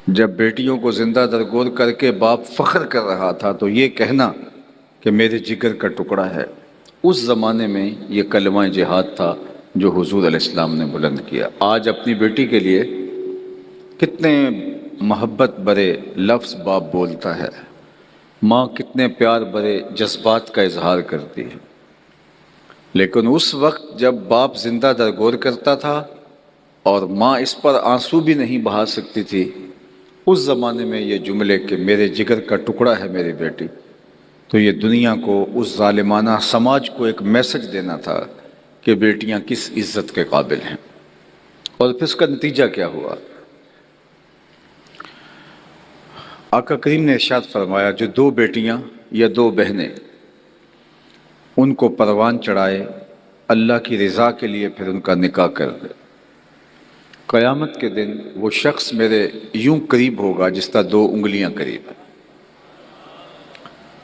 جب بیٹیوں کو زندہ درگور کر کے باپ فخر کر رہا تھا تو یہ کہنا کہ میرے جگر کا ٹکڑا ہے، اس زمانے میں یہ کلمہ جہاد تھا جو حضور علیہ السلام نے بلند کیا۔ آج اپنی بیٹی کے لیے کتنے محبت برے لفظ باپ بولتا ہے، ماں کتنے پیار برے جذبات کا اظہار کرتی ہے، لیکن اس وقت جب باپ زندہ درگور کرتا تھا اور ماں اس پر آنسو بھی نہیں بہا سکتی تھی، اس زمانے میں یہ جملے کہ میرے جگر کا ٹکڑا ہے میری بیٹی، تو یہ دنیا کو، اس ظالمانہ سماج کو ایک میسج دینا تھا کہ بیٹیاں کس عزت کے قابل ہیں۔ اور پھر اس کا نتیجہ کیا ہوا؟ آقا کریم نے ارشاد فرمایا، جو دو بیٹیاں یا دو بہنیں ان کو پروان چڑھائے اللہ کی رضا کے لیے، پھر ان کا نکاح کر دے، قیامت کے دن وہ شخص میرے یوں قریب ہوگا جس طرح دو انگلیاں قریب ہیں۔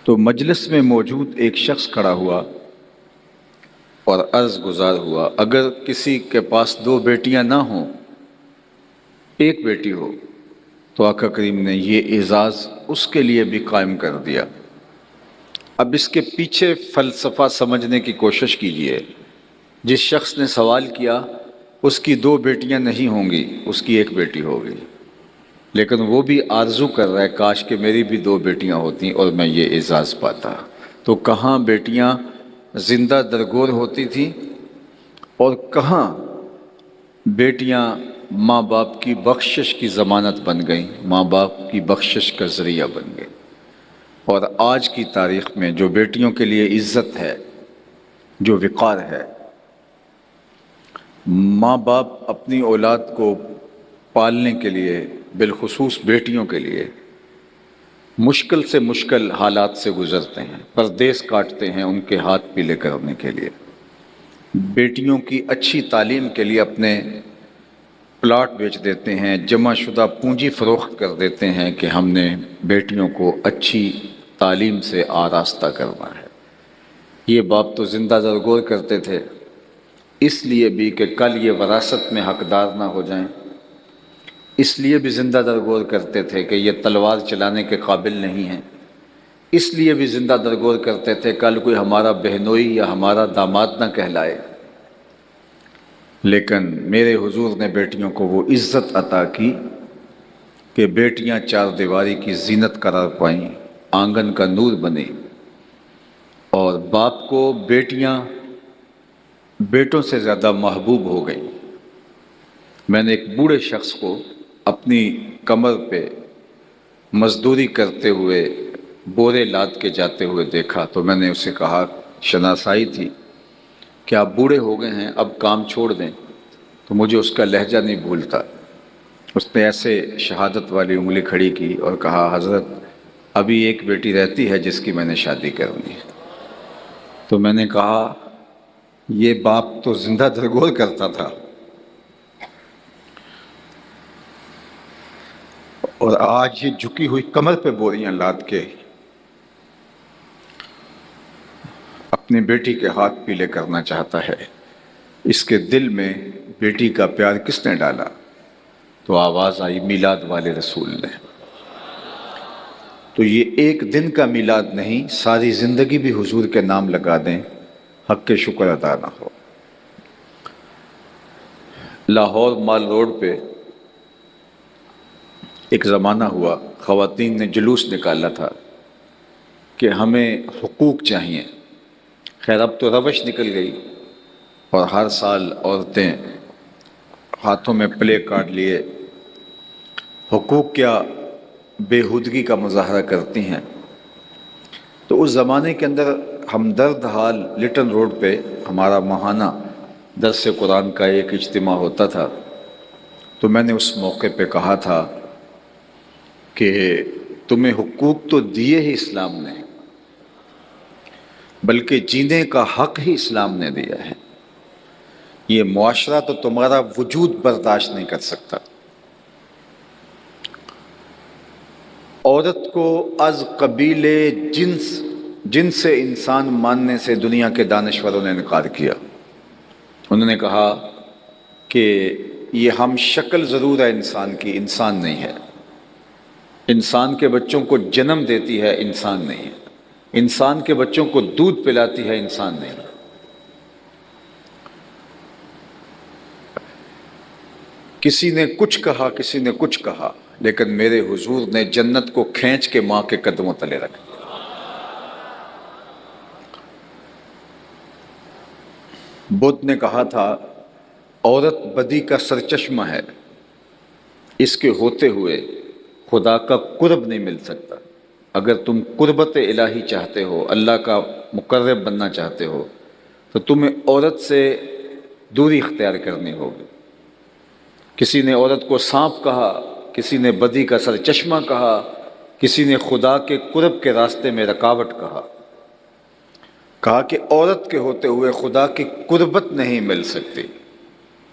تو مجلس میں موجود ایک شخص کھڑا ہوا اور عرض گزار ہوا، اگر کسی کے پاس دو بیٹیاں نہ ہوں، ایک بیٹی ہو، تو آقا کریم نے یہ اعزاز اس کے لیے بھی قائم کر دیا۔ اب اس کے پیچھے فلسفہ سمجھنے کی کوشش کیجئے۔ جس شخص نے سوال کیا اس کی دو بیٹیاں نہیں ہوں گی، اس کی ایک بیٹی ہوگی، لیکن وہ بھی آرزو کر رہا ہے کاش کہ میری بھی دو بیٹیاں ہوتیں اور میں یہ اعزاز پاتا۔ تو کہاں بیٹیاں زندہ درگور ہوتی تھیں اور کہاں بیٹیاں ماں باپ کی بخشش کی ضمانت بن گئیں، ماں باپ کی بخشش کا ذریعہ بن گئیں۔ اور آج کی تاریخ میں جو بیٹیوں کے لیے عزت ہے، جو وقار ہے، ماں باپ اپنی اولاد کو پالنے کے لیے، بالخصوص بیٹیوں کے لیے مشکل سے مشکل حالات سے گزرتے ہیں، پردیس کاٹتے ہیں ان کے ہاتھ پیلے کرنے کے لیے، بیٹیوں کی اچھی تعلیم کے لیے اپنے پلاٹ بیچ دیتے ہیں، جمع شدہ پونجی فروخت کر دیتے ہیں کہ ہم نے بیٹیوں کو اچھی تعلیم سے آراستہ کرنا ہے۔ یہ باپ تو زندہ درگور کرتے تھے اس لیے بھی کہ کل یہ وراثت میں حقدار نہ ہو جائیں، اس لیے بھی زندہ درگور کرتے تھے کہ یہ تلوار چلانے کے قابل نہیں ہیں، اس لیے بھی زندہ درگور کرتے تھے کل کوئی ہمارا بہنوئی یا ہمارا داماد نہ کہلائے۔ لیکن میرے حضور نے بیٹیوں کو وہ عزت عطا کی کہ بیٹیاں چار دیواری کی زینت قرار پائیں، آنگن کا نور بنی، اور باپ کو بیٹیاں بیٹوں سے زیادہ محبوب ہو گئیں۔ میں نے ایک بوڑھے شخص کو اپنی کمر پہ مزدوری کرتے ہوئے بورے لاد کے جاتے ہوئے دیکھا، تو میں نے اسے کہا، شناسائی تھی کہ آپ بوڑھے ہو گئے ہیں، اب کام چھوڑ دیں، تو مجھے اس کا لہجہ نہیں بھولتا۔ اس نے ایسے شہادت والی انگلی کھڑی کی اور کہا، حضرت ابھی ایک بیٹی رہتی ہے جس کی میں نے شادی کرنی ہے۔ تو میں نے کہا، یہ باپ تو زندہ درگور کرتا تھا اور آج یہ جھکی ہوئی کمر پہ بوریاں لاد کے اپنی بیٹی کے ہاتھ پیلے کرنا چاہتا ہے۔ اس کے دل میں بیٹی کا پیار کس نے ڈالا؟ تو آواز آئی میلاد والے رسول نے۔ تو یہ ایک دن کا میلاد نہیں، ساری زندگی بھی حضور کے نام لگا دیں، حق کے شکر ادا نہ ہو۔ لاہور مال روڈ پہ ایک زمانہ ہوا، خواتین نے جلوس نکالا تھا کہ ہمیں حقوق چاہیے۔ خیر اب تو روش نکل گئی اور ہر سال عورتیں ہاتھوں میں پلے کارڈ لیے حقوق کیا بےہودگی کا مظاہرہ کرتی ہیں۔ تو اس زمانے کے اندر ہمدرد حال لٹن روڈ پہ ہمارا ماہانہ درس قرآن کا ایک اجتماع ہوتا تھا، تو میں نے اس موقع پہ کہا تھا کہ تمہیں حقوق تو دیے ہی اسلام نے، بلکہ جینے کا حق ہی اسلام نے دیا ہے۔ یہ معاشرہ تو تمہارا وجود برداشت نہیں کر سکتا۔ عورت کو از قبیل جنس انسان ماننے سے دنیا کے دانشوروں نے انکار کیا۔ انہوں نے کہا کہ یہ ہم شکل ضرور ہے انسان کی، انسان نہیں ہے۔ انسان کے بچوں کو جنم دیتی ہے، انسان نہیں ہے۔ انسان کے بچوں کو دودھ پلاتی ہے، انسان نہیں ہے۔ کسی نے کچھ کہا، کسی نے کچھ کہا، لیکن میرے حضور نے جنت کو کھینچ کے ماں کے قدموں تلے رکھ دیا۔ بدھ نے کہا تھا عورت بدی کا سرچشمہ ہے، اس کے ہوتے ہوئے خدا کا قرب نہیں مل سکتا۔ اگر تم قربت الہی چاہتے ہو، اللہ کا مقرب بننا چاہتے ہو، تو تمہیں عورت سے دوری اختیار کرنی ہوگی۔ کسی نے عورت کو سانپ کہا، کسی نے بدی کا سرچشمہ کہا، کسی نے خدا کے قرب کے راستے میں رکاوٹ کہا کہ عورت کے ہوتے ہوئے خدا کی قربت نہیں مل سکتی۔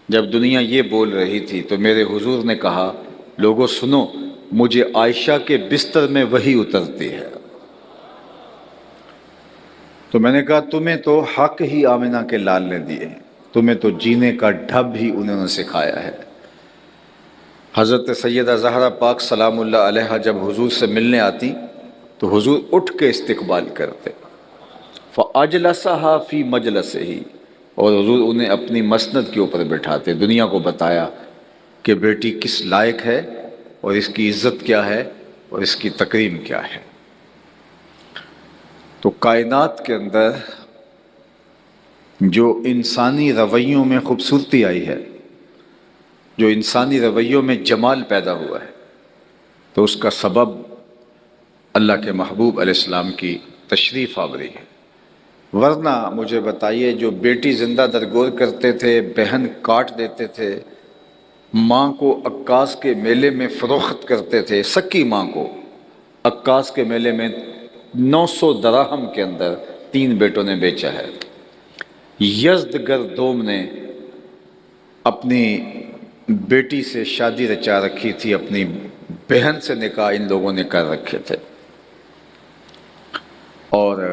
جب دنیا یہ بول رہی تھی تو میرے حضور نے کہا لوگوں سنو، مجھے عائشہ کے بستر میں وحی اترتی ہے۔ تو میں نے کہا تمہیں تو حق ہی آمنہ کے لال نے دیے ہیں، تمہیں تو جینے کا ڈھب ہی انہوں نے سکھایا ہے۔ حضرت سیدہ زہرا پاک سلام اللہ علیہا جب حضور سے ملنے آتی تو حضور اٹھ کے استقبال کرتے، فَأَجْلَسَهَا فِي مَجْلَسِهِ، اور حضور انہیں اپنی مسند کے اوپر بٹھاتے، دنیا کو بتایا کہ بیٹی کس لائق ہے اور اس کی عزت کیا ہے اور اس کی تکریم کیا ہے۔ تو کائنات کے اندر جو انسانی رویوں میں خوبصورتی آئی ہے، جو انسانی رویوں میں جمال پیدا ہوا ہے، تو اس کا سبب اللہ کے محبوب علیہ السلام کی تشریف آوری ہے۔ ورنہ مجھے بتائیے، جو بیٹی زندہ درگور کرتے تھے، بہن کاٹ دیتے تھے، ماں کو عکاس کے میلے میں فروخت کرتے تھے، سکی ماں کو عکاس کے میلے میں 900 دراہم کے اندر 3 بیٹوں نے بیچا ہے۔ یزدگر دوم نے اپنی بیٹی سے شادی رچا رکھی تھی، اپنی بہن سے نکاح ان لوگوں نے کر رکھے تھے، اور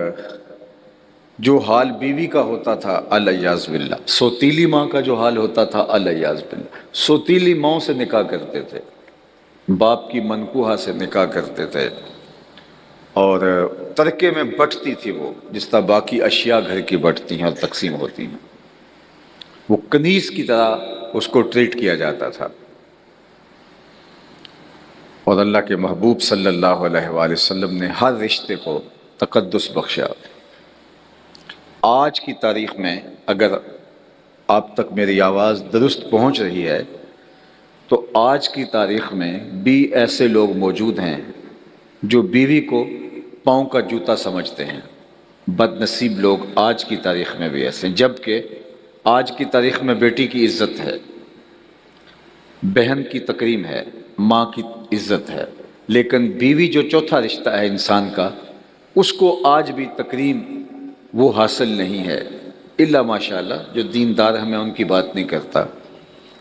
جو حال بیوی کا ہوتا تھا الیاذ باللہ، سوتیلی ماں کا جو حال ہوتا تھا الیاذ باللہ، سوتیلی ماں سے نکاح کرتے تھے، باپ کی منکوحہ سے نکاح کرتے تھے، اور ترکے میں بٹتی تھی وہ، جس طرح باقی اشیاء گھر کی بٹتی ہیں اور تقسیم ہوتی ہیں، وہ کنیز کی طرح اس کو ٹریٹ کیا جاتا تھا۔ اور اللہ کے محبوب صلی اللہ علیہ وآلہ وسلم نے ہر رشتے کو تقدس بخشا۔ آج کی تاریخ میں اگر آپ تک میری آواز درست پہنچ رہی ہے تو آج کی تاریخ میں بھی ایسے لوگ موجود ہیں جو بیوی کو پاؤں کا جوتا سمجھتے ہیں۔ بد نصیب لوگ آج کی تاریخ میں بھی ایسے ہیں، جبکہ آج کی تاریخ میں بیٹی کی عزت ہے، بہن کی تکریم ہے، ماں کی عزت ہے، لیکن بیوی جو چوتھا رشتہ ہے انسان کا، اس کو آج بھی تکریم وہ حاصل نہیں ہے، الا ماشاءاللہ جو دیندار ہیں، میں ان کی بات نہیں کرتا،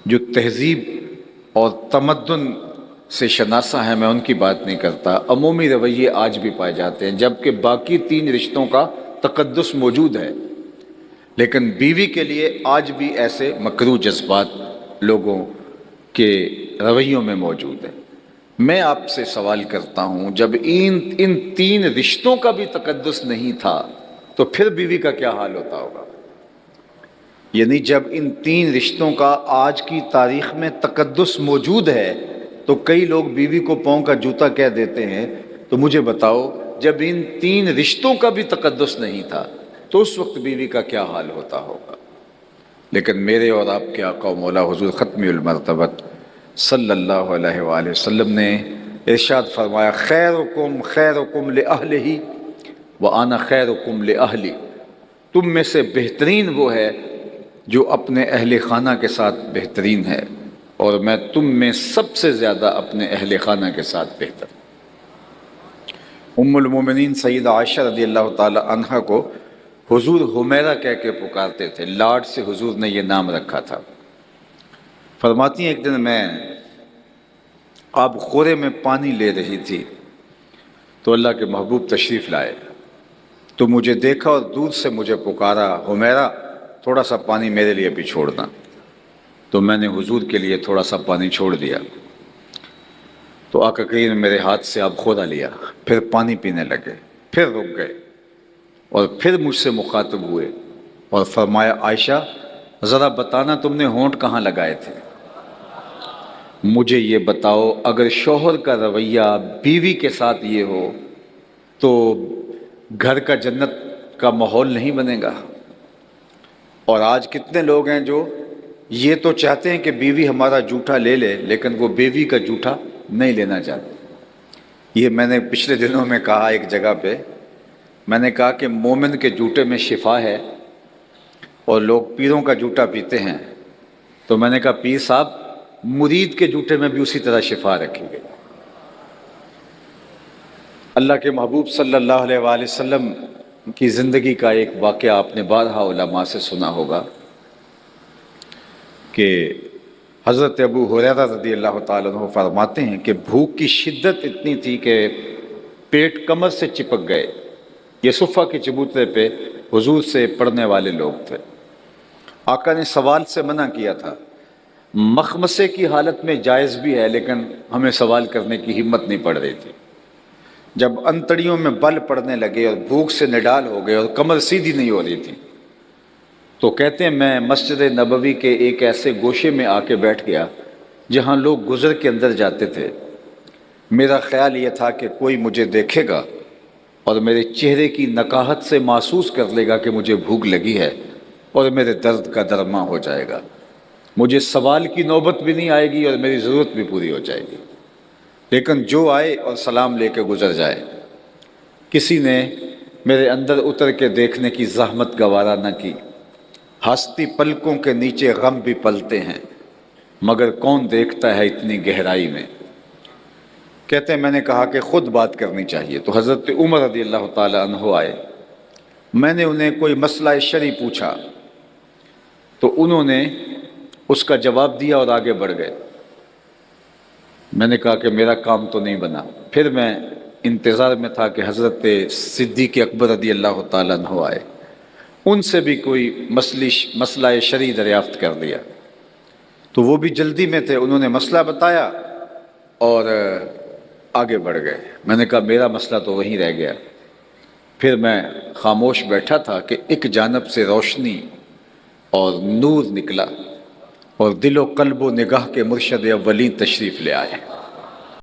جو تہذیب اور تمدن سے شناسہ ہیں میں ان کی بات نہیں کرتا، عمومی رویے آج بھی پائے جاتے ہیں، جبکہ باقی 3 رشتوں کا تقدس موجود ہے، لیکن بیوی کے لیے آج بھی ایسے مکروہ جذبات لوگوں کے رویوں میں موجود ہیں۔ میں آپ سے سوال کرتا ہوں، جب ان 3 رشتوں کا بھی تقدس نہیں تھا تو پھر بیوی کا کیا حال ہوتا ہوگا؟ یعنی جب ان 3 رشتوں کا آج کی تاریخ میں تقدس موجود ہے تو کئی لوگ بیوی کو پاؤں کا جوتا کہہ دیتے ہیں، تو مجھے بتاؤ جب ان 3 رشتوں کا بھی تقدس نہیں تھا تو اس وقت بیوی کا کیا حال ہوتا ہوگا؟ لیکن میرے اور آپ کے آقا و مولا حضور ختم المرتبت صلی اللہ علیہ وآلہ وسلم نے ارشاد فرمایا، خیرکم خیرکم لأہلہ وَأَنَا خَيْرُكُمْ لِأَهْلِي، تم میں سے بہترین وہ ہے جو اپنے اہل خانہ کے ساتھ بہترین ہے، اور میں تم میں سب سے زیادہ اپنے اہل خانہ کے ساتھ بہتر۔ ام المومنین سیدہ عائشہ رضی اللہ تعالی عنہ کو حضور حمیرہ کہہ کے پکارتے تھے، لاڈ سے حضور نے یہ نام رکھا تھا۔ فرماتی ہیں ایک دن میں آب خورے میں پانی لے رہی تھی تو اللہ کے محبوب تشریف لائے، تو مجھے دیکھا اور دور سے مجھے پکارا، حمیرہ تھوڑا سا پانی میرے لیے بھی چھوڑنا، تو میں نے حضور کے لیے تھوڑا سا پانی چھوڑ دیا۔ تو آقا کریم نے میرے ہاتھ سے آب خودا لیا، پھر پانی پینے لگے، پھر رک گئے اور پھر مجھ سے مخاطب ہوئے اور فرمایا عائشہ ذرا بتانا تم نے ہونٹ کہاں لگائے تھے؟ مجھے یہ بتاؤ اگر شوہر کا رویہ بیوی کے ساتھ یہ ہو تو گھر کا جنت کا ماحول نہیں بنے گا۔ اور آج کتنے لوگ ہیں جو یہ تو چاہتے ہیں کہ بیوی ہمارا جوٹا لے لے، لیکن وہ بیوی کا جوٹا نہیں لینا چاہتے۔ یہ میں نے پچھلے دنوں میں کہا ایک جگہ پہ، میں نے کہا کہ مومن کے جوٹے میں شفا ہے اور لوگ پیروں کا جوٹا پیتے ہیں، تو میں نے کہا پیر صاحب مرید کے جوٹے میں بھی اسی طرح شفا رکھی گئی۔ اللہ کے محبوب صلی اللہ علیہ وآلہ وسلم کی زندگی کا ایک واقعہ آپ نے بارہا علماء سے سنا ہوگا کہ حضرت ابو ہریرہ رضی اللہ تعالیٰ عنہ فرماتے ہیں کہ بھوک کی شدت اتنی تھی کہ پیٹ کمر سے چپک گئے۔ یہ صفہ کے چبوترے پہ حضور سے پڑھنے والے لوگ تھے۔ آقا نے سوال سے منع کیا تھا، مخمصے کی حالت میں جائز بھی ہے لیکن ہمیں سوال کرنے کی ہمت نہیں پڑ رہی تھی۔ جب انتڑیوں میں بل پڑنے لگے اور بھوک سے نڈال ہو گئے اور کمر سیدھی نہیں ہو رہی تھی تو کہتے ہیں میں مسجد نبوی کے ایک ایسے گوشے میں آ کے بیٹھ گیا جہاں لوگ گزر کے اندر جاتے تھے۔ میرا خیال یہ تھا کہ کوئی مجھے دیکھے گا اور میرے چہرے کی نقاہت سے محسوس کر لے گا کہ مجھے بھوک لگی ہے اور میرے درد کا درما ہو جائے گا، مجھے سوال کی نوبت بھی نہیں آئے گی اور میری ضرورت بھی پوری ہو جائے گی۔ لیکن جو آئے اور سلام لے کے گزر جائے، کسی نے میرے اندر اتر کے دیکھنے کی زحمت گوارا نہ کی۔ ہستی پلکوں کے نیچے غم بھی پلتے ہیں مگر کون دیکھتا ہے اتنی گہرائی میں۔ کہتے ہیں میں نے کہا کہ خود بات کرنی چاہیے، تو حضرت عمر رضی اللہ تعالیٰ عنہ آئے۔ میں نے انہیں کوئی مسئلہ شرعی پوچھا تو انہوں نے اس کا جواب دیا اور آگے بڑھ گئے۔ میں نے کہا کہ میرا کام تو نہیں بنا۔ پھر میں انتظار میں تھا کہ حضرت صدیق اکبر رضی اللہ تعالیٰ عنہ آئے، ان سے بھی کوئی مسئلہ شرعی دریافت کر دیا۔ تو وہ بھی جلدی میں تھے، انہوں نے مسئلہ بتایا اور آگے بڑھ گئے۔ میں نے کہا میرا مسئلہ تو وہیں رہ گیا۔ پھر میں خاموش بیٹھا تھا کہ ایک جانب سے روشنی اور نور نکلا اور دل و قلب و نگاہ کے مرشد اولین تشریف لے آئے۔